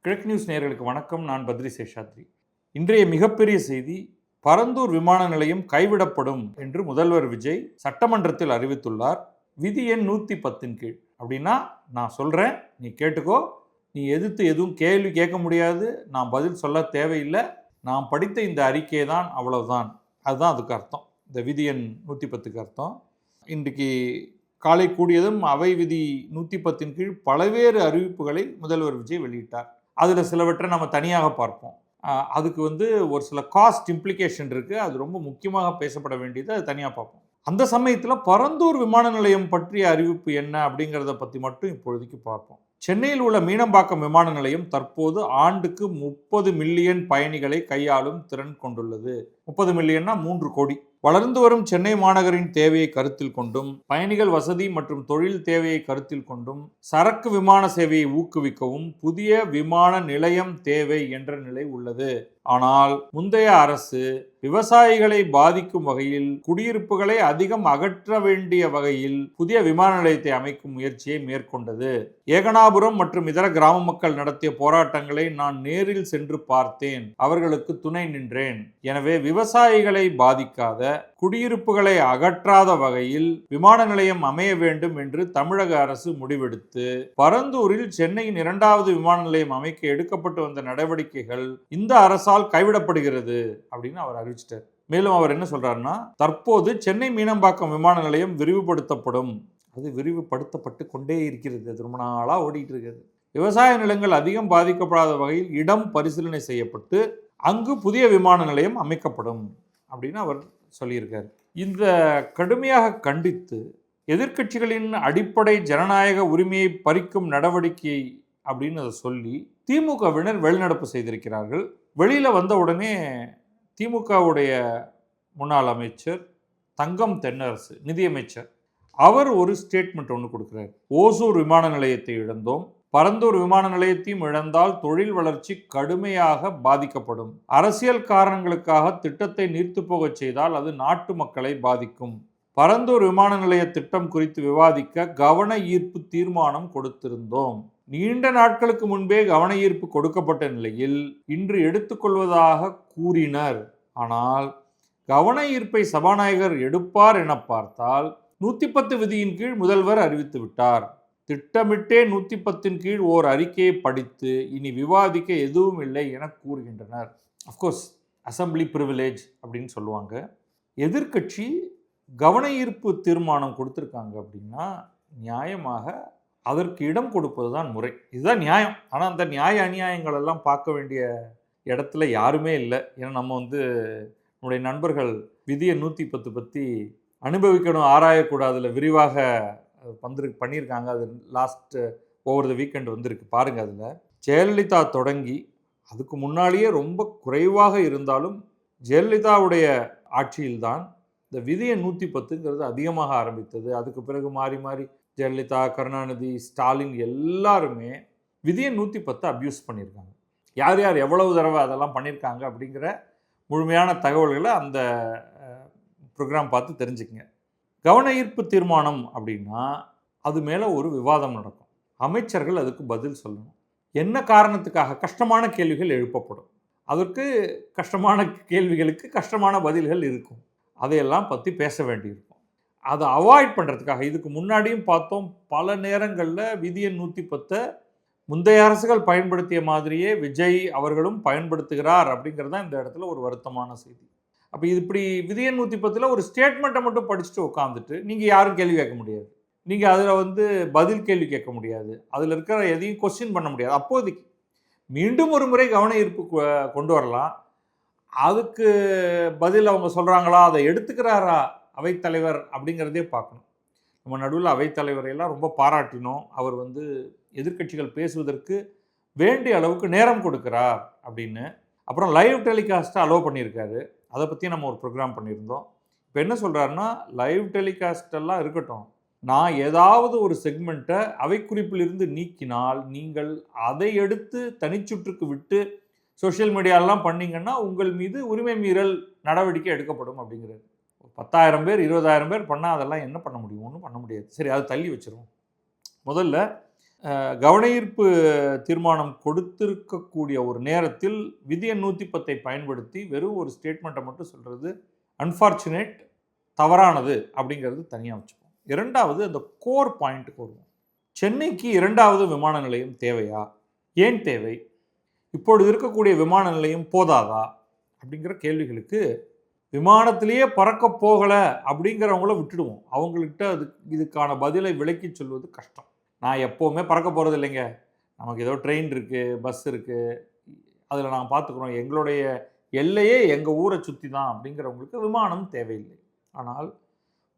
கிழக்கு நியூஸ் நேயர்களுக்கு வணக்கம். நான் பத்ரி சேஷாத்ரி. இன்றைய மிகப்பெரிய செய்தி, பரந்தூர் விமான நிலையம் கைவிடப்படும் என்று முதல்வர் விஜய் சட்டமன்றத்தில் அறிவித்துள்ளார். விதி எண் 110 கீழ். அப்படின்னா நான் சொல்கிறேன், நீ கேட்டுக்கோ. நீ எதிர்த்து எதுவும் கேள்வி கேட்க முடியாது, நான் பதில் சொல்ல தேவையில்லை. நான் படித்த இந்த அறிக்கையை தான், அவ்வளவுதான். அதுதான் அதுக்கு அர்த்தம். இந்த விதி எண் 110க்கு அர்த்தம். இன்றைக்கு காலை கூடியதும் அவை விதி 110 கீழ் பல்வேறு அறிவிப்புகளை முதல்வர் விஜய் வெளியிட்டார். அதில் சிலவற்றை நம்ம தனியாக பார்ப்போம். அதுக்கு ஒரு சில காஸ்ட் இம்ப்ளிகேஷன் இருக்குது. அது ரொம்ப முக்கியமாக பேசப்பட வேண்டியது, அது தனியாக பார்ப்போம். அந்த சமயத்தில் பரந்தூர் விமான நிலையம் பற்றிய அறிவிப்பு என்ன அப்படிங்கிறத பற்றி மட்டும் இப்பொழுதைக்கு பார்ப்போம். சென்னையில் உள்ள மீனம்பாக்கம் விமான நிலையம் தற்போது ஆண்டுக்கு 30 மில்லியன் பயணிகளை கையாளும் திறன் கொண்டுள்ளது. 30 மில்லியன்னா 3 கோடி. வளர்ந்து வரும் சென்னை மாநகரின் தேவையை கருத்தில் கொண்டும், பயணிகள் வசதி மற்றும் தொழில் தேவையை கருத்தில் கொண்டும், சரக்கு விமான சேவையை ஊக்குவிக்கவும் புதிய விமான நிலையம் தேவை என்ற நிலை உள்ளது. ஆனால் முந்தைய அரசு விவசாயிகளை பாதிக்கும் வகையில், குடியிருப்புகளை அதிகம் அகற்ற வேண்டிய வகையில் புதிய விமான நிலையத்தை அமைக்கும் முயற்சியை மேற்கொண்டது. ஏகனாபுரம் மற்றும் இதர கிராம மக்கள் நடத்திய போராட்டங்களை நான் நேரில் சென்று பார்த்தேன், அவர்களுக்கு துணை நின்றேன். எனவே விவசாயிகளை பாதிக்காத, குடியிருப்புகளை அகற்றாத வகையில் விமான நிலையம் அமைய வேண்டும் என்று தமிழக அரசு முடிவெடுத்து பரந்தூரில் சென்னையின் 2வது விமான நிலையம் அமைக்க எடுக்கப்பட்டு வந்த நடவடிக்கைகள் இந்த அரசால் கைவிடப்படுகிறது அப்படின்னு அவர் அறிவிச்சிட்டார். மேலும் அவர் என்ன சொல்றாருன்னா, தற்போது சென்னை மீனம்பாக்கம் விமான நிலையம் விரிவுபடுத்தப்படும். அது விரிவுபடுத்தப்பட்டு கொண்டே இருக்கிறது. அது ரொம்ப நாளா ஓடிட்டு இருக்கிறது. விவசாய நிலங்கள் அதிகம் பாதிக்கப்படாத வகையில் இடம் பரிசீலனை செய்யப்பட்டு அங்கு புதிய விமான நிலையம் அமைக்கப்படும் அப்படின்னு அவர் சொல்லியிருக்கார். இந்த கடுமையாக கண்டித்து எதிர்க்கட்சிகளின் அடிப்படை ஜனநாயக உரிமையை பறிக்கும் நடவடிக்கை அப்படின்னு அதை சொல்லி திமுகவினர் வெளிநடப்பு செய்திருக்கிறார்கள். வெளியில் வந்த உடனே திமுகவுடைய முன்னாள் அமைச்சர் தங்கம் தென்னரசு, நிதியமைச்சர், அவர் ஒரு ஸ்டேட்மெண்ட் ஒன்று கொடுக்குறார். ஓசூர் விமான நிலையத்தை இழந்தோம், பரந்தூர் விமான நிலையத்தையும் இழந்தால் தொழில் வளர்ச்சி கடுமையாக பாதிக்கப்படும். அரசியல் காரணங்களுக்காக திட்டத்தை நீர்த்து போகச் செய்தால் அது நாட்டு மக்களை பாதிக்கும். பரந்தூர் விமான நிலைய திட்டம் குறித்து விவாதிக்க கவன ஈர்ப்பு தீர்மானம் கொடுத்திருந்தோம். நீண்ட நாட்களுக்கு முன்பே கவன ஈர்ப்பு கொடுக்கப்பட்ட நிலையில் இன்று எடுத்துக்கொள்வதாக கூறினர். ஆனால் கவன ஈர்ப்பை சபாநாயகர் எடுப்பார் என பார்த்தால் 110 விதியின் கீழ் முதல்வர் அறிவித்து விட்டார். திட்டமிட்டே 110 கீழ் ஓர் அறிக்கையை படித்து இனி விவாதிக்க எதுவும் இல்லை என கூறுகின்றனர். அஃப்கோர்ஸ் அசம்பிளி பிரிவிலேஜ் அப்படின்னு சொல்லுவாங்க. எதிர்க்கட்சி கவன ஈர்ப்பு தீர்மானம் கொடுத்துருக்காங்க அப்படின்னா நியாயமாக அதற்கு இடம் கொடுப்பது தான் முறை. இதுதான் நியாயம். ஆனால் அந்த நியாய அநியாயங்கள் எல்லாம் பார்க்க வேண்டிய இடத்துல யாருமே இல்லை. ஏன்னா நம்ம நம்முடைய நண்பர்கள் விதியை 110 பற்றி அனுபவிக்கணும், ஆராயக்கூடாதுல விரிவாக பண்ணியிருக்காங்க. அது லாஸ்ட் ஓவர் த வீக்கெண்ட் வந்திருக்கு பாருங்க. அதில் ஜெயலலிதா தொடங்கி அதுக்கு முன்னாலேயே ரொம்ப குறைவாக இருந்தாலும் ஜெயலலிதாவுடைய ஆட்சியில்தான் இந்த விதியை 110ங்கிறது அதிகமாக ஆரம்பித்தது. அதுக்கு பிறகு மாறி மாறி ஜெயலலிதா, கருணாநிதி, ஸ்டாலின் எல்லாருமே விதியை 110 அப்யூஸ் பண்ணியிருக்காங்க. யார் யார் எவ்வளவு தடவை அதெல்லாம் பண்ணியிருக்காங்க அப்படிங்கிற முழுமையான தகவல்களை அந்த ப்ரோக்ராம் பார்த்து தெரிஞ்சுக்கங்க. கவன ஈர்ப்பு தீர்மானம் அப்படின்னா அது மேலே ஒரு விவாதம் நடக்கும். அமைச்சர்கள் அதுக்கு பதில் சொல்லணும். என்ன காரணத்துக்காக கஷ்டமான கேள்விகள் எழுப்பப்படும். அதற்கு கஷ்டமான கேள்விகளுக்கு கஷ்டமான பதில்கள் இருக்கும். அதையெல்லாம் பற்றி பேச வேண்டியிருக்கும். அதை அவாய்ட் பண்ணுறதுக்காக இதுக்கு முன்னாடியும் பார்த்தோம், பல நேரங்களில் விதியை 110 முந்தைய அரசுகள் பயன்படுத்திய மாதிரியே விஜய் அவர்களும் பயன்படுத்துகிறார் அப்படிங்கிறது தான் இந்த இடத்துல ஒரு வருத்தமான செய்தி. அப்போ இது இப்படி விதியை 110 ஒரு ஸ்டேட்மெண்ட்டை மட்டும் படிச்சுட்டு உட்காந்துட்டு நீங்கள் யாரும் கேள்வி கேட்க முடியாது. நீங்கள் அதில் பதில் கேள்வி கேட்க முடியாது. அதில் இருக்கிற எதையும் கொஸ்டின் பண்ண முடியாது. அப்போதைக்கு மீண்டும் ஒரு முறை கவன ஈர்ப்பு கொண்டு வரலாம். அதுக்கு பதில் அவங்க சொல்கிறாங்களா, அதை எடுத்துக்கிறாரா அவைத்தலைவர் அப்படிங்கிறதே பார்க்கணும். நம்ம நடுவில் அவைத்தலைவரையெல்லாம் ரொம்ப பாராட்டினோம். அவர் எதிர்க்கட்சிகள் பேசுவதற்கு வேண்டிய அளவுக்கு நேரம் கொடுக்குறார் அப்படின்னு. அப்புறம் லைவ் டெலிகாஸ்ட்டை அலோவ் பண்ணியிருக்காரு. அதை பற்றி நம்ம ஒரு ப்ரோக்ராம் பண்ணியிருந்தோம். இப்போ என்ன சொல்கிறாருன்னா, லைவ் டெலிகாஸ்டெல்லாம் இருக்கட்டும், நான் ஏதாவது ஒரு செக்மெண்ட்டை அவை குறிப்பிலிருந்து நீக்கினால் நீங்கள் அதை எடுத்து தனிச்சுற்றுக்கு விட்டு சோஷியல் மீடியாலெலாம் பண்ணிங்கன்னா உங்கள் மீது உரிமை மீறல் நடவடிக்கை எடுக்கப்படும் அப்படிங்கிறது. 10,000 பேர் 20,000 பேர் பண்ணால் அதெல்லாம் என்ன பண்ண முடியும்? ஒன்றும் பண்ண முடியாது. சரி, அதை தள்ளி வச்சிருவோம். முதல்ல கவனஈர்ப்பு தீர்மானம் கொடுத்திருக்கக்கூடிய ஒரு நேரத்தில் விதி எண் 110 பயன்படுத்தி வெறும் ஒரு ஸ்டேட்மெண்ட்டை மட்டும் சொல்கிறது அன்ஃபார்ச்சுனேட், தவறானது அப்படிங்கிறது தனியாக வச்சுப்போம். இரண்டாவது, அந்த கோர் பாயிண்ட்டுக்கு வருவோம். சென்னைக்கு இரண்டாவது விமான நிலையம் தேவையா? ஏன் தேவை? இப்பொழுது இருக்கக்கூடிய விமான நிலையம் போதாதா? அப்படிங்கிற கேள்விகளுக்கு விமானத்திலேயே பறக்க போகலை அப்படிங்கிறவங்கள விட்டுடுவோம். அவங்கள்ட்ட இதுக்கான பதிலை விளக்கி சொல்வது கஷ்டம். நான் எப்போவுமே பறக்க போகிறது இல்லைங்க, நமக்கு ஏதோ ட்ரெயின் இருக்குது, பஸ் இருக்குது, அதில் நாங்கள் பார்த்துக்குறோம், எங்களுடைய எல்லையே எங்கள் ஊரை சுற்றி தான் அப்படிங்கிறவங்களுக்கு விமானம் தேவையில்லை. ஆனால்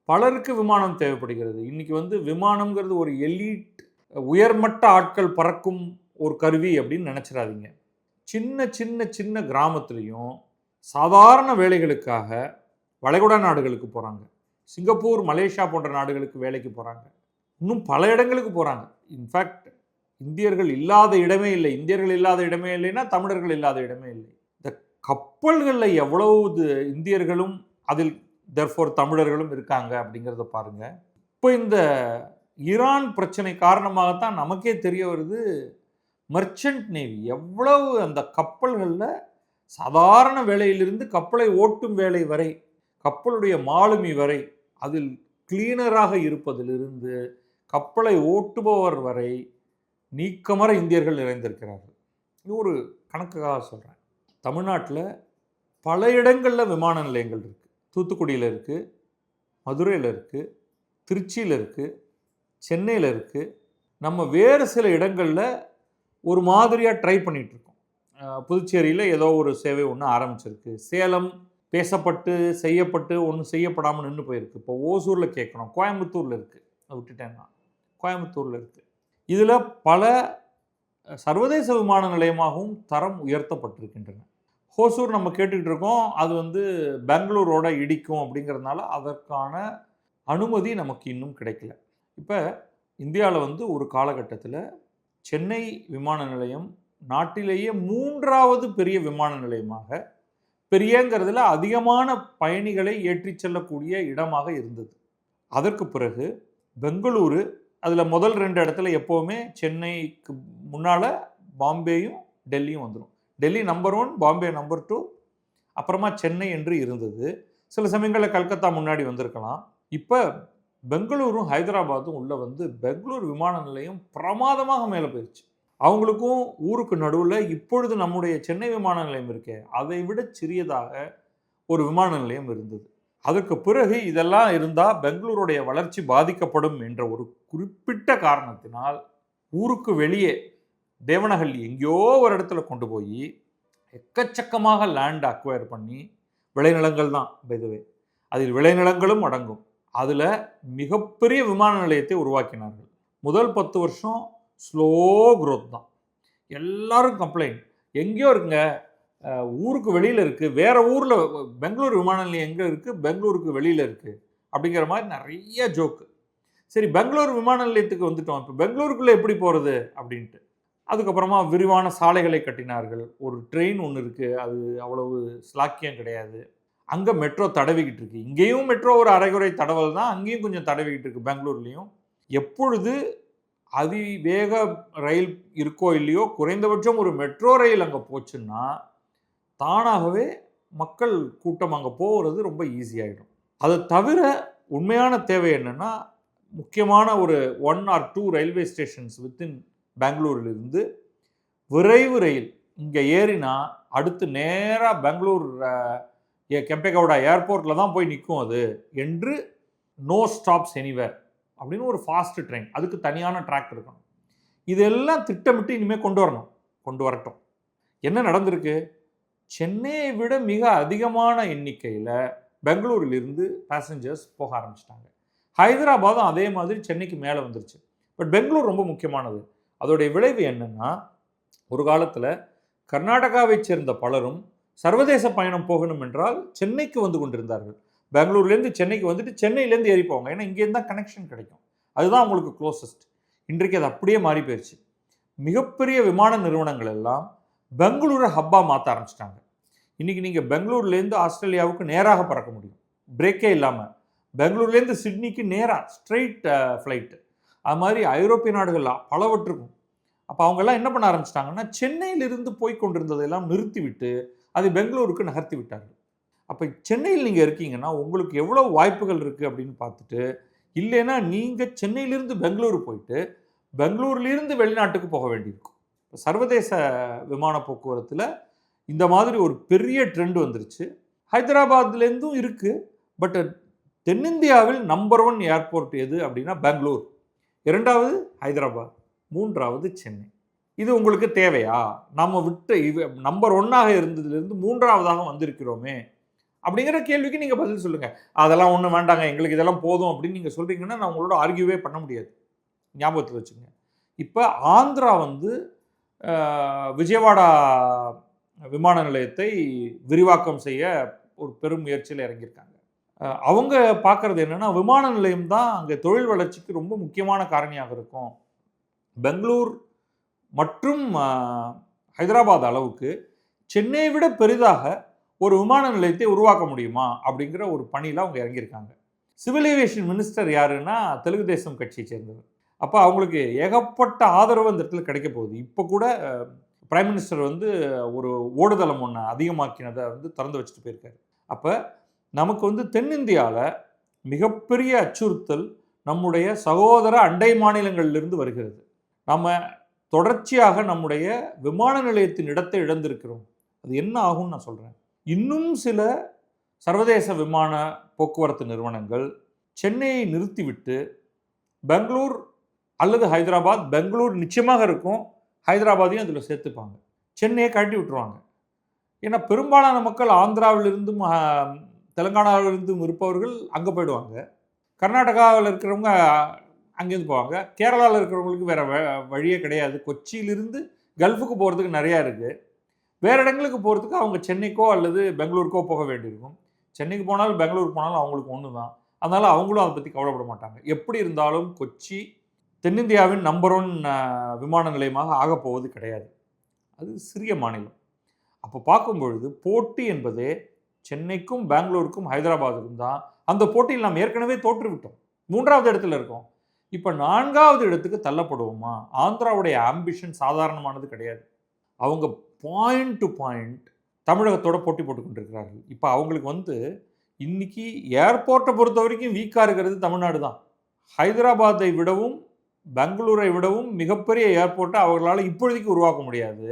பலருக்கு விமானம் தேவைப்படுகிறது. இன்றைக்கி விமானம்ங்கிறது ஒரு எலீட், உயர்மட்ட ஆட்கள் பறக்கும் ஒரு கருவி அப்படின்னு நினச்சிடாதீங்க. சின்ன சின்ன சின்ன கிராமத்துலேயும் சாதாரண வேலைகளுக்காக வளைகுடா நாடுகளுக்கு போகிறாங்க, சிங்கப்பூர், மலேசியா போன்ற நாடுகளுக்கு வேலைக்கு போகிறாங்க, இன்னும் பல இடங்களுக்கு போகிறாங்க. இன்ஃபேக்ட் இந்தியர்கள் இல்லாத இடமே இல்லை. இந்தியர்கள் இல்லாத இடமே இல்லைன்னா தமிழர்கள் இல்லாத இடமே இல்லை. இந்த கப்பல்களில் எவ்வளவு இந்தியர்களும் அதில் தெர்ஃபோர் தமிழர்களும் இருக்காங்க அப்படிங்கிறத பாருங்கள். இப்போ இந்த ஈரான் பிரச்சனை காரணமாகத்தான் நமக்கே தெரிய வருது, மர்ச்சன்ட் நேவி எவ்வளவு அந்த கப்பல்களில் சாதாரண வேலையிலிருந்து கப்பலை ஓட்டும் வேலை வரை, கப்பலுடைய மாலுமி வரை, அதில் கிளீனராக இருப்பதிலிருந்து கப்பலை ஓட்டுபவர் வரை நீக்கமற இந்தியர்கள் நிறைந்திருக்கிறார்கள். இது ஒரு கணக்குக்காக சொல்கிறேன். தமிழ்நாட்டில் பல இடங்களில் விமான நிலையங்கள் இருக்குது. தூத்துக்குடியில் இருக்குது, மதுரையில் இருக்குது, திருச்சியில் இருக்குது, சென்னையில் இருக்குது. நம்ம வேறு சில இடங்களில் ஒரு மாதிரியாக ட்ரை பண்ணிகிட்ருக்கோம். புதுச்சேரியில் ஏதோ ஒரு சேவை ஒன்று ஆரம்பிச்சிருக்கு. சேலம் பேசப்பட்டு செய்யப்பட்டு ஒன்றும் செய்யப்படாமல் நின்று போயிருக்கு. இப்போ ஓசூரில் கேட்கணும், கோயம்புத்தூரில் இருக்குது, விட்டுட்டேன் நான், கோயம்புத்தூரில் இருக்குது. இதில் பல சர்வதேச விமான நிலையமாகவும் தரம் உயர்த்தப்பட்டிருக்கின்றன. ஹோசூர் நம்ம கேட்டுக்கிட்டு இருக்கோம், அது பெங்களூரோட இடிக்கும் அப்படிங்கிறதுனால அதற்கான அனுமதி நமக்கு இன்னும் கிடைக்கல. இப்போ இந்தியாவில் ஒரு காலகட்டத்தில் சென்னை விமான நிலையம் நாட்டிலேயே 3வது பெரிய விமான நிலையமாக, பெரியங்கிறதுல அதிகமான பயணிகளை ஏற்றி செல்லக்கூடிய இடமாக இருந்தது. அதற்கு பிறகு பெங்களூரு, அதில் முதல் 2 இடத்துல எப்போவுமே சென்னைக்கு முன்னால் பாம்பேயும் டெல்லியும் வந்துடும். டெல்லி நம்பர் 1, பாம்பே நம்பர் 2, அப்புறமா சென்னை என்று இருந்தது. சில சமயங்களில் கல்கத்தா முன்னாடி வந்திருக்கலாம். இப்போ பெங்களூரும் ஹைதராபாத்தும் உள்ள பெங்களூர் விமான நிலையம் பிரமாதமாக மேலே போயிடுச்சு. அவங்களுக்கும் ஊருக்கு நடுவில் இப்பொழுது நம்முடைய சென்னை விமான நிலையம் இருக்கே, அதை விட சிறியதாக ஒரு விமான நிலையம் இருந்தது. அதற்கு பிறகு இதெல்லாம் இருந்தால் பெங்களூருடைய வளர்ச்சி பாதிக்கப்படும் என்ற ஒரு குறிப்பிட்ட காரணத்தினால் ஊருக்கு வெளியே தேவனஹள்ளி எங்கேயோ ஒரு இடத்துல கொண்டு போய் எக்கச்சக்கமாக லேண்ட் அக்வயர் பண்ணி, விளைநிலங்கள் தான் பைதவே, அதில் விளைநிலங்களும் அடங்கும், அதில் மிகப்பெரிய விமான நிலையத்தை உருவாக்கினார்கள். முதல் 10 வருஷம் ஸ்லோ க்ரோத் தான். எல்லாரும் கம்ப்ளைண்ட், எங்கேயோ இருக்குங்க, ஊருக்கு வெளியில் இருக்குது, வேறு ஊரில் பெங்களூர் விமான நிலையம் எங்கே இருக்குது, பெங்களூருக்கு வெளியில் இருக்குது அப்படிங்கிற மாதிரி நிறைய ஜோக்கு. சரி, பெங்களூர் விமான நிலையத்துக்கு வந்துட்டோம், இப்போ பெங்களூருக்குள்ளே எப்படி போகிறது அப்படின்ட்டு. அதுக்கப்புறமா விரிவான சாலைகளை கட்டினார்கள். ஒரு ட்ரெயின் ஒன்று இருக்குது, அது அவ்வளவு ஸ்லாக்கியம் கிடையாது. அங்கே மெட்ரோ தடவிக்கிட்டு இருக்கு. இங்கேயும் மெட்ரோ ஒரு அரைகுறை தடவல் தான், அங்கேயும் கொஞ்சம் தடவிக்கிட்டு இருக்கு பெங்களூர்லேயும். எப்பொழுது அதிவேக ரயில் இருக்கோ இல்லையோ, குறைந்தபட்சம் ஒரு மெட்ரோ ரயில் அங்கே போச்சுன்னா தானாகவே மக்கள் கூட்டம் அங்கே போகிறது ரொம்ப ஈஸியாகிடும். அதை தவிர உண்மையான தேவை என்னென்னா, முக்கியமான ஒரு 1 or 2 ரயில்வே ஸ்டேஷன்ஸ் வித்தின் பெங்களூரிலிருந்து விரைவு ரயில் இங்கே ஏறினா அடுத்து நேராக பெங்களூர் கெம்பேகவுடா ஏர்போர்ட்டில் தான் போய் நிற்கும் அது என்று, நோ ஸ்டாப்ஸ் எனிவேர் அப்படின்னு ஒரு ஃபாஸ்ட் ட்ரெயின், அதுக்கு தனியான ட்ராக் இருக்கணும். இதெல்லாம் திட்டமிட்டு இனிமேல் கொண்டு வரட்டும். என்ன நடந்திருக்கு? சென்னையை விட மிக அதிகமான எண்ணிக்கையில் பெங்களூரிலிருந்து பேசஞ்சர்ஸ் போக ஆரம்பிச்சிட்டாங்க. ஹைதராபாதும் அதே மாதிரி சென்னைக்கு மேலே வந்துருச்சு. பட் பெங்களூர் ரொம்ப முக்கியமானது. அதோடைய விளைவு என்னென்னா, ஒரு காலத்தில் கர்நாடகாவை சேர்ந்த பலரும் சர்வதேச பயணம் போகணும் என்றால் சென்னைக்கு வந்து கொண்டிருந்தார்கள். பெங்களூர்லேருந்து சென்னைக்கு வந்துட்டு சென்னையிலேருந்து ஏறி போவாங்க, ஏன்னா இங்கேருந்து தான் கனெக்ஷன் கிடைக்கும், அதுதான் அவங்களுக்கு க்ளோசஸ்ட். இன்றைக்கு அது அப்படியே மாறி போயிடுச்சு. மிகப்பெரிய விமான நிறுவனங்கள் எல்லாம் பெங்களூரை ஹப்பாக மாற்ற ஆரம்பிச்சிட்டாங்க. இன்றைக்கி நீங்கள் பெங்களூர்லேருந்து ஆஸ்திரேலியாவுக்கு நேராக பறக்க முடியும், பிரேக்கே இல்லாமல். பெங்களூர்லேருந்து சிட்னிக்கு நேராக ஸ்ட்ரெயிட் ஃப்ளைட்டு. அது மாதிரி ஐரோப்பிய நாடுகள் பலவற்றுக்கும். அப்போ அவங்கெல்லாம் என்ன பண்ண ஆரம்பிச்சிட்டாங்கன்னா, சென்னையிலிருந்து போய் கொண்டிருந்ததையெல்லாம் நிறுத்திவிட்டு அதை பெங்களூருக்கு நகர்த்தி விட்டார்கள். அப்போ சென்னையில் நீங்கள் இருக்கீங்கன்னா உங்களுக்கு எவ்வளோ வாய்ப்புகள் இருக்குது அப்படின்னு பார்த்துட்டு, இல்லைன்னா நீங்கள் சென்னையிலிருந்து பெங்களூரு போயிட்டு பெங்களூர்லேருந்து வெளிநாட்டுக்கு போக வேண்டியிருக்கும். சர்வதேச விமான போக்குவரத்தில் இந்த மாதிரி ஒரு பெரிய ட்ரெண்ட் வந்துருச்சு. ஹைதராபாத்லேருந்தும் இருக்குது. பட் தென்னிந்தியாவில் நம்பர் 1 ஏர்போர்ட் எது அப்படின்னா பெங்களூர், 2வது ஹைதராபாத், 3வது சென்னை. இது உங்களுக்கு தேவையா? நம்ம விட்டு நம்பர் 1ஆக இருந்ததுலேருந்து 3ஆவதாக வந்திருக்கிறோமே அப்படிங்கிற கேள்விக்கு நீங்கள் பதில் சொல்லுங்கள். அதெல்லாம் ஒன்றும் வேண்டாங்க, எங்களுக்கு இதெல்லாம் போதும் அப்படின்னு நீங்கள் சொல்கிறீங்கன்னா நான் உங்களோட ஆர்கியூவே பண்ண முடியாது. ஞாபகத்தில் வச்சுங்க. இப்போ ஆந்திரா வந்து விஜயவாடா விமான நிலையத்தை விரிவாக்கம் செய்ய ஒரு பெரும் முயற்சியில் இறங்கியிருக்காங்க. அவங்க பார்க்குறது என்னென்னா, விமான நிலையம் தான் அங்கே தொழில் வளர்ச்சிக்கு ரொம்ப முக்கியமான காரணியாக இருக்கும். பெங்களூர் மற்றும் ஹைதராபாத் அளவுக்கு சென்னையை விட பெரிதாக ஒரு விமான நிலையத்தை உருவாக்க முடியுமா அப்படிங்கிற ஒரு பணியில் அவங்க இறங்கியிருக்காங்க. சிவில் ஏவியேஷன் மினிஸ்டர் யாருன்னா தெலுங்கு தேசம் கட்சியை சேர்ந்தவர். அப்போ அவங்களுக்கு ஏகப்பட்ட ஆதரவு அந்த இடத்துல கிடைக்க போகுது. இப்போ கூட பிரைம் மினிஸ்டர் வந்து ஒரு ஓடுதளம் ஒன்று அதிகமாக்கினதை வந்து திறந்து வச்சுட்டு போயிருக்காரு. அப்போ நமக்கு வந்து தென்னிந்தியாவில் மிகப்பெரிய அச்சுறுத்தல் நம்முடைய சகோதர அண்டை மாநிலங்களிலிருந்து வருகிறது. நம்ம தொடர்ச்சியாக நம்முடைய விமான நிலையத்தின் இடத்தை இழந்திருக்கிறோம். அது என்ன ஆகும்னு நான் சொல்கிறேன். இன்னும் சில சர்வதேச விமான போக்குவரத்து நிறுவனங்கள் சென்னையை நிறுத்திவிட்டு பெங்களூர் அல்லது ஹைதராபாத், பெங்களூர் நிச்சயமாக இருக்கும், ஹைதராபாத்தையும் அதில் சேர்த்துப்பாங்க, சென்னையை கழட்டி விட்டுருவாங்க. ஏன்னா பெரும்பாலான மக்கள் ஆந்திராவிலிருந்தும் தெலுங்கானாவிலிருந்தும் இருப்பவர்கள் அங்கே போயிடுவாங்க. கர்நாடகாவில் இருக்கிறவங்க அங்கேருந்து போவாங்க. கேரளாவில் இருக்கிறவங்களுக்கு வேறு வழியே கிடையாது. கொச்சியிலிருந்து கல்ஃபுக்கு போகிறதுக்கு நிறையா இருக்குது. வேறு இடங்களுக்கு போகிறதுக்கு அவங்க சென்னைக்கோ அல்லது பெங்களூருக்கோ போக வேண்டியிருக்கும். சென்னைக்கு போனாலும் பெங்களூருக்கு போனாலும் அவங்களுக்கு ஒன்று தான். அதனால் அவங்களும் அதை பற்றி கவலைப்பட மாட்டாங்க. எப்படி இருந்தாலும் கொச்சி தென்னிந்தியாவின் நம்பர் 1 விமான நிலையமாக ஆகப்போவது கிடையாது. அது சிறிய மாநிலம். அப்போ பார்க்கும்பொழுது போட்டி என்பதே சென்னைக்கும் பெங்களூருக்கும் ஹைதராபாத்துக்கும் தான். அந்த போட்டியில் நாம் ஏற்கனவே தோற்றுவிட்டோம். 3வது இடத்துல இருக்கோம். இப்போ 4வது இடத்துக்கு தள்ளப்படுவோமா? ஆந்திராவுடைய ஆம்பிஷன் சாதாரணமானது கிடையாது. அவங்க பாயிண்ட் டு பாயிண்ட் தமிழகத்தோட போட்டி போட்டு கொண்டிருக்கிறார்கள். இப்போ அவங்களுக்கு வந்து இன்னைக்கு ஏர்போர்ட்டை பொறுத்த வரைக்கும் வீக்காக இருக்கிறது தமிழ்நாடு தான். ஹைதராபாத்தை விடவும் பெங்களூரை விடவும் மிகப்பெரிய ஏர்போர்ட்டை அவர்களால் இப்பொழுதைக்கு உருவாக்க முடியாது.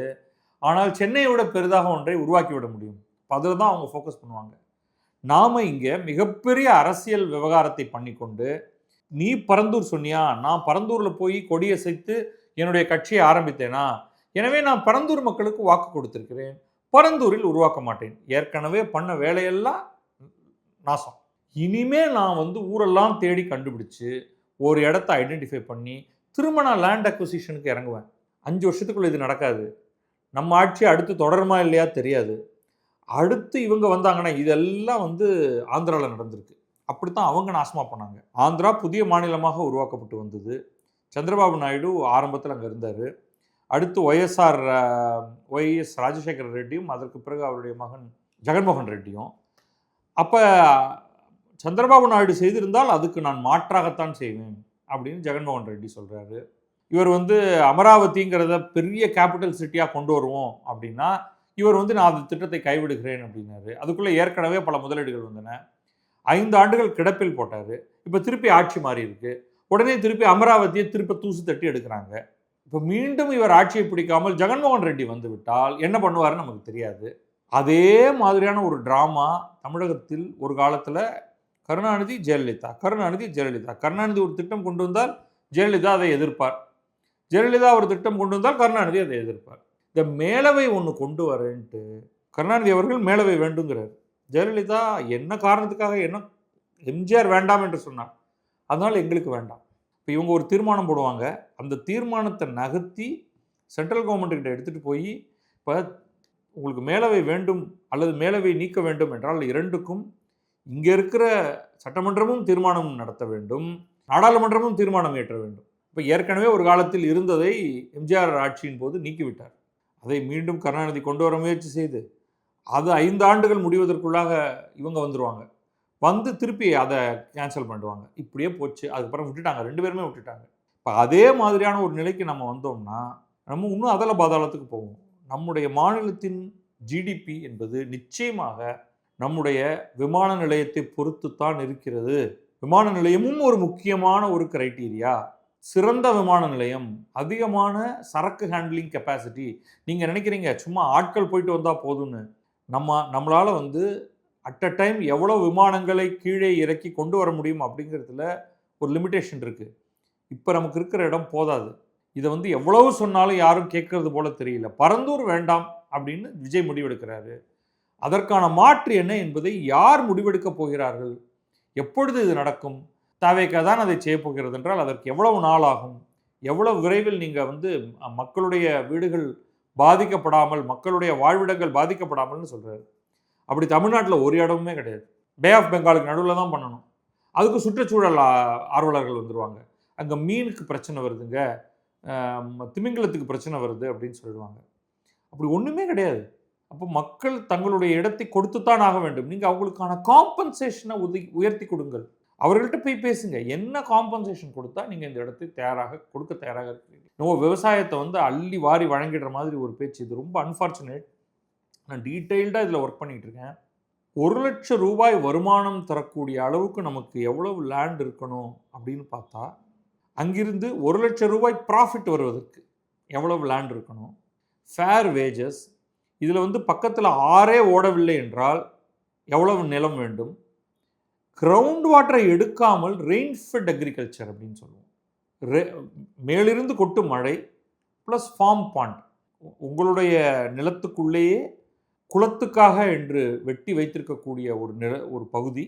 ஆனால் சென்னையை விட பெரிதாக ஒன்றை உருவாக்கி விட முடியும். அதில் தான் அவங்க ஃபோக்கஸ் பண்ணுவாங்க. நாம் இங்கே மிகப்பெரிய அரசியல் விவகாரத்தை பண்ணிக்கொண்டு, நீ பரந்தூர் சொன்னியா, நான் பரந்தூரில் போய் கொடியசைத்து என்னுடைய கட்சியை ஆரம்பித்தேனா, எனவே நான் பரந்தூர் மக்களுக்கு வாக்கு கொடுத்திருக்கிறேன், பரந்தூரில் உருவாக்க மாட்டேன். ஏற்கனவே பண்ண வேலையெல்லாம் நாசம். இனிமே நான் வந்து ஊரெல்லாம் தேடி கண்டுபிடிச்சு ஒரு இடத்த ஐடென்டிஃபை பண்ணி திரும்ப நான் லேண்ட் அக்விசிஷனுக்கு இறங்குவேன். 5 வருஷத்துக்குள்ள இது நடக்காது. நம்ம ஆட்சி அடுத்து தொடருமா இல்லையா தெரியாது. அடுத்து இவங்க வந்தாங்கன்னா இதெல்லாம் வந்து ஆந்திராவில் நடந்திருக்கு. அப்படித்தான் அவங்க நாசமாக பண்ணாங்க. ஆந்திரா புதிய மாநிலமாக உருவாக்கப்பட்டு வந்தது. சந்திரபாபு நாயுடு ஆரம்பத்தில் அங்கே இருந்தார். அடுத்து ஒய்எஸ் ராஜசேகர ரெட்டியும் அதற்கு பிறகு அவருடைய மகன் ஜெகன்மோகன் ரெட்டியும். அப்போ சந்திரபாபு நாயுடு செய்திருந்தால் அதுக்கு நான் மாற்றாகத்தான் செய்வேன் அப்படின்னு ஜெகன்மோகன் ரெட்டி சொல்கிறாரு. இவர் வந்து அமராவதிங்கிறத பெரிய கேபிட்டல் சிட்டியாக கொண்டு வருவோம் அப்படின்னா இவர் வந்து நான் அந்த திட்டத்தை கைவிடுகிறேன் அப்படின்னாரு. அதுக்குள்ளே ஏற்கனவே பல முதலீடுகள் வந்தன. 5 ஆண்டுகள் கிடப்பில் போட்டார். இப்போ திருப்பி ஆட்சி மாறி இருக்கு. உடனே திருப்பி அமராவதியை திருப்ப தூசு தட்டி எடுக்கிறாங்க. இப்போ மீண்டும் இவர் ஆட்சியை பிடிக்காமல் ஜெகன்மோகன் ரெட்டி வந்து விட்டால் என்ன பண்ணுவாருன்னு நமக்கு தெரியாது. அதே மாதிரியான ஒரு டிராமா தமிழகத்தில் ஒரு காலத்தில் கருணாநிதி ஒரு திட்டம் கொண்டு வந்தால் ஜெயலலிதா அதை எதிர்ப்பார். ஜெயலலிதா ஒரு திட்டம் கொண்டு வந்தால் கருணாநிதி அதை எதிர்ப்பார். இந்த மேலவை ஒன்று கொண்டு வரேன்ட்டு கருணாநிதி அவர்கள் மேலவை வேண்டுங்கிறார். ஜெயலலிதா என்ன காரணத்துக்காக என்ன எம்ஜிஆர் வேண்டாம் என்று சொன்னார். அதனால் எங்களுக்கு வேண்டாம். இப்போ இவங்க ஒரு தீர்மானம் போடுவாங்க. அந்த தீர்மானத்தை நகர்த்தி சென்ட்ரல் கவர்மெண்ட்டுக்கிட்ட எடுத்துகிட்டு போய் இப்போ உங்களுக்கு மேலவை வேண்டும் அல்லது மேலவை நீக்க வேண்டும் என்றால் இரண்டுக்கும் இங்கே இருக்கிற சட்டமன்றமும் தீர்மானம் நடத்த வேண்டும், நாடாளுமன்றமும் தீர்மானம் இயற்ற வேண்டும். இப்போ ஏற்கனவே ஒரு காலத்தில் இருந்ததை எம்ஜிஆர் ஆட்சியின் போது நீக்கிவிட்டார். அதை மீண்டும் கருணாநிதி கொண்டு வர முயற்சி செய்து அது 5 ஆண்டுகள் முடிவதற்குள்ளாக இவங்க வந்துடுவாங்க. வந்து திருப்பி அதை கேன்சல் பண்ணுவாங்க. இப்படியே போச்சு. அதுக்கப்புறம் விட்டுட்டாங்க. 2 பேருமே விட்டுட்டாங்க. இப்போ அதே மாதிரியான ஒரு நிலைக்கு நம்ம வந்தோம்னா நம்ம இன்னும் அதல பாதாளத்துக்கு போவோம். நம்முடைய மாநிலத்தின் ஜிடிபி என்பது நிச்சயமாக நம்முடைய விமான நிலையத்தை பொறுத்து தான் இருக்கிறது. விமான நிலையமும் ஒரு முக்கியமான ஒரு கிரைட்டீரியா. சிறந்த விமான நிலையம், அதிகமான சரக்கு ஹேண்ட்லிங் கெப்பாசிட்டி. நீங்க நினைக்கிறீங்க சும்மா ஆட்கள் போயிட்டு வந்தா போதும்னு. நம்மளால வந்து அட் அ டைம் எவ்வளவு விமானங்களை கீழே இறக்கி கொண்டு வர முடியும் அப்படிங்கிறதுல ஒரு லிமிட்டேஷன் இருக்கு. இப்போ நமக்கு இருக்கிற இடம் போதாது. இதை வந்து எவ்வளவு சொன்னாலும் யாரும் கேட்கறது போல தெரியல. பரந்தூர் வேண்டாம் அப்படின்னு விஜய் முடிவெடுக்கிறாரு. அதற்கான மாற்று என்ன என்பதை யார் முடிவெடுக்க போகிறார்கள்? எப்பொழுது இது நடக்கும்? தவேக தான் அதை செய்ய போகிறது என்றால் அதற்கு எவ்வளவு நாள் ஆகும்? எவ்வளவு விரைவில் நீங்க வந்து மக்களுடைய வீடுகள் பாதிக்கப்படாமல், மக்களுடைய வாழ்விடங்கள் பாதிக்கப்படாமல்னு சொல்றாரு. அப்படி தமிழ்நாட்டில் ஒரு இடமுமே கிடையாது. பே ஆஃப் பெங்காலுக்கு நடுவில் தான் பண்ணணும். அதுக்கு சுற்றுச்சூழல் ஆர்வலர்கள் வந்துடுவாங்க. அங்கே மீனுக்கு பிரச்சனை வருதுங்க, திமிங்கலத்துக்கு பிரச்சனை வருது அப்படின்னு சொல்லிடுவாங்க. அப்படி ஒன்றுமே கிடையாது. அப்போ மக்கள் தங்களுடைய இடத்தை கொடுத்துத்தான் ஆக வேண்டும். நீங்கள் அவங்களுக்கான காம்பன்சேஷனை உயர்த்தி கொடுங்கள். அவர்கள்ட்ட போய் பேசுங்க. என்ன காம்பன்சேஷன் கொடுத்தா நீங்கள் இந்த இடத்தை கொடுக்க தயாராக இருக்கிறீங்க. நம்ம விவசாயத்தை வந்து அள்ளி வாரி வழங்கிடுற மாதிரி ஒரு பேச்சு. இது ரொம்ப அன்ஃபார்ச்சுனேட். நான் டீட்டெயில்டாக இதில் ஒர்க் பண்ணிகிட்டு இருக்கேன். 1,00,000 ரூபாய் வருமானம் தரக்கூடிய அளவுக்கு நமக்கு எவ்வளவு லேண்ட் இருக்கணும் அப்படின்னு பார்த்தா, அங்கிருந்து 1,00,000 ரூபாய் ப்ராஃபிட் வருவதற்கு எவ்வளவு லேண்ட் இருக்கணும்? ஃபேர் வேஜஸ், இதில் வந்து பக்கத்தில் ஆறே ஓடவில்லை என்றால் எவ்வளவு நிலம் வேண்டும்? கிரவுண்ட் வாட்டரை எடுக்காமல் ரெயின்ஃபெட் அக்ரிகல்ச்சர் அப்படின்னு சொல்லுவோம். மேலிருந்து கொட்டும் மழை ப்ளஸ் ஃபார்ம் பாண்ட், உங்களுடைய நிலத்துக்குள்ளேயே குளத்துக்காக என்று வெட்டி வைத்திருக்கக்கூடிய ஒரு பகுதி,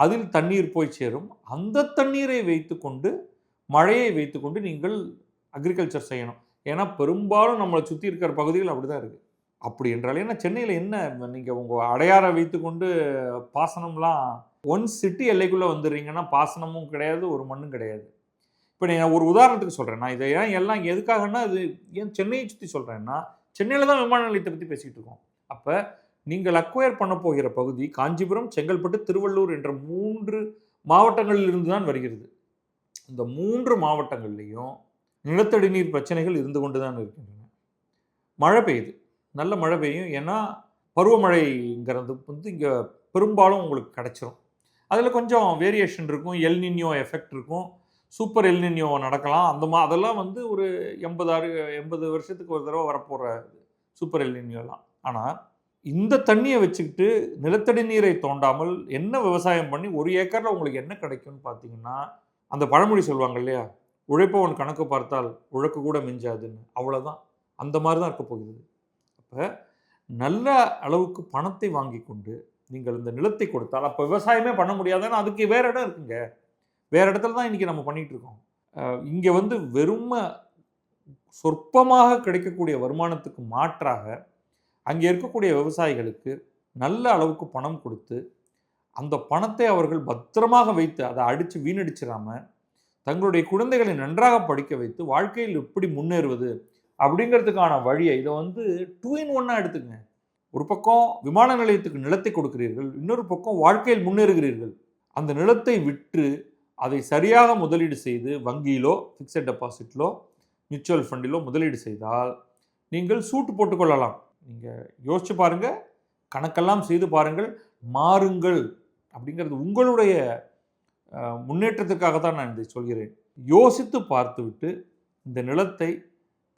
அதில் தண்ணீர் போய் சேரும். அந்த தண்ணீரை வைத்துக்கொண்டு, மழையை வைத்துக்கொண்டு நீங்கள் அக்ரிகல்ச்சர் செய்யணும். ஏன்னா பெரும்பாலும் நம்மளை சுற்றி இருக்கிற பகுதிகள் அப்படி தான் இருக்குது. அப்படி என்றால் ஏன்னா சென்னையில் என்ன, நீங்கள் உங்கள் அடையாரை வைத்துக்கொண்டு பாசனம்லாம் ஒன்ஸ் சிட்டி எல்லைக்குள்ளே வந்துடுறீங்கன்னா பாசனமும் கிடையாது, ஒரு மண்ணும் கிடையாது. இப்போ நான் ஒரு உதாரணத்துக்கு சொல்கிறேன். நான் இதை எல்லாம் எதுக்காகன்னா, இது ஏன் சென்னையை சுற்றி சொல்கிறேன்னா, சென்னையில் தான் விமான நிலையத்தை பற்றி பேசிகிட்டு இருக்கோம். அப்போ நீங்கள் அக்வயர் பண்ண போகிற பகுதி காஞ்சிபுரம், செங்கல்பட்டு, திருவள்ளூர் என்ற 3 மாவட்டங்களில் இருந்து தான் வருகிறது. இந்த 3 மாவட்டங்கள்லேயும் நிலத்தடி நீர் பிரச்சனைகள் இருந்து கொண்டு தான் இருக்கின்றன. மழை பெய்யுது, நல்ல மழை பெய்யும். ஏன்னா பருவமழைங்கிறது வந்து இங்கே பெரும்பாலும் உங்களுக்கு கிடச்சிரும். அதில் கொஞ்சம் வேரியேஷன் இருக்கும், எல் நின்யோ எஃபெக்ட் இருக்கும், சூப்பர் எல் நின்யோ நடக்கலாம். அதெல்லாம் வந்து ஒரு 80 வருஷத்துக்கு ஒரு தடவை வரப்போகிற சூப்பர் எல் நின்யோலாம். ஆனால் இந்த தண்ணியை வச்சுக்கிட்டு நிலத்தடி நீரை தோண்டாமல் என்ன விவசாயம் பண்ணி 1 ஏக்கரில் உங்களுக்கு என்ன கிடைக்கும்னு பார்த்தீங்கன்னா, அந்த பழமொழி சொல்லுவாங்க இல்லையா, உழைப்பவன் கணக்கு பார்த்தால் உழைக்கு கூட மிஞ்சாதுன்னு. அவ்வளோதான், அந்த மாதிரி தான் இருக்க போகுது. அப்போ நல்ல அளவுக்கு பணத்தை வாங்கி கொண்டு நீங்கள் இந்த நிலத்தை கொடுத்தால், அப்போ விவசாயமே பண்ண முடியாதுன்னா அதுக்கு வேறு இடம் இருக்குங்க. வேறு இடத்துல தான் இன்றைக்கி நம்ம பண்ணிகிட்ருக்கோம். இங்கே வந்து வெறும் சொற்பமாக கிடைக்கக்கூடிய வருமானத்துக்கு மாற்றாக அங்கே இருக்கக்கூடிய விவசாயிகளுக்கு நல்ல அளவுக்கு பணம் கொடுத்து, அந்த பணத்தை அவர்கள் பத்திரமாக வைத்து அதை அடித்து வீணடிச்சிடாமல் தங்களுடைய குழந்தைகளை நன்றாக படிக்க வைத்து வாழ்க்கையில் எப்படி முன்னேறுவது அப்படிங்கிறதுக்கான வழியை இதை வந்து 2 in 1 எடுத்துக்கங்க. ஒரு பக்கம் விமான நிலையத்துக்கு நிலத்தை கொடுக்கிறீர்கள், இன்னொரு பக்கம் வாழ்க்கையில் முன்னேறுகிறீர்கள். அந்த நிலத்தை விற்று அதை சரியாக முதலீடு செய்து வங்கியிலோ, ஃபிக்ஸட் டெபாசிட்லோ, மியூச்சுவல் ஃபண்டிலோ முதலீடு செய்தால் நீங்கள் சூட்டு போட்டுக்கொள்ளலாம். நீங்கள் யோசிச்சு பாருங்கள், கணக்கெல்லாம் செய்து பாருங்கள், மாறுங்கள். அப்படிங்கிறது உங்களுடைய முன்னேற்றத்துக்காக தான் நான் இதை சொல்கிறேன். யோசித்து பார்த்துவிட்டு இந்த நிலத்தை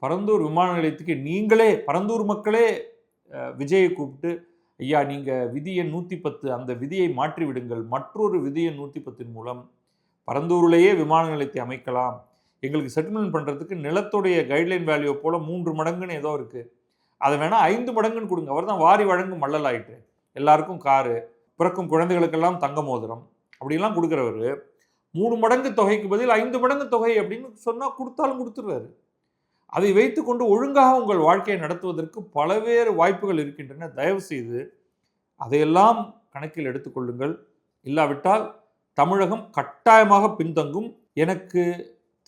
பரந்தூர் விமான நிலையத்துக்கு நீங்களே, பரந்தூர் மக்களே விஜயை கூப்பிட்டு, ஐயா நீங்கள் விதி எண் 110 அந்த விதியை மாற்றி விடுங்கள், மற்றொரு விதி எண் 110 மூலம் பரந்தூரிலேயே விமான நிலையத்தை அமைக்கலாம், எங்களுக்கு செட்டில்மெண்ட் பண்ணுறதுக்கு நிலத்துடைய கைட்லைன் வேல்யூ போல் 3 மடங்குன்னு ஏதோ இருக்குது, அதை வேணால் 5 மடங்குன்னு கொடுங்க. அவர் தான் வாரி வழங்கும் மல்லல் ஆகிட்டு, எல்லாருக்கும் காரு, பிறக்கும் குழந்தைகளுக்கெல்லாம் தங்க மோதிரம் அப்படிலாம் கொடுக்குறவர் 3 மடங்கு தொகைக்கு பதில் 5 மடங்கு தொகை அப்படின்னு சொன்னால் கொடுத்தாலும் கொடுத்துருவாரு. அதை வைத்துக்கொண்டு ஒழுங்காக உங்கள் வாழ்க்கையை நடத்துவதற்கு பலவேறு வாய்ப்புகள் இருக்கின்றன. தயவு செய்து அதையெல்லாம் கணக்கில் எடுத்துக்கொள்ளுங்கள். இல்லாவிட்டால் தமிழகம் கட்டாயமாக பின்தங்கும். எனக்கு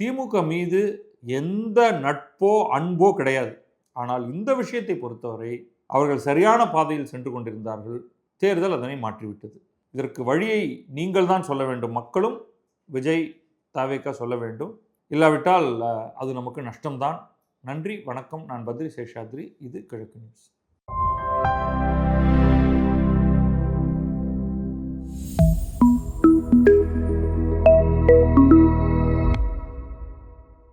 திமுக மீது எந்த நட்போ அன்போ கிடையாது. ஆனால் இந்த விஷயத்தை பொறுத்தவரை அவர்கள் சரியான பாதையில் சென்று கொண்டிருந்தார்கள். தேர்தல் அதனை மாற்றிவிட்டது. இதற்கு வழியை நீங்கள் தான் சொல்ல வேண்டும். மக்களும் விஜய் தவேக சொல்ல வேண்டும். இல்லாவிட்டால் அது நமக்கு நஷ்டம்தான். நன்றி, வணக்கம். நான் பத்ரி சேஷாத்ரி. இது கிழக்கு நியூஸ்.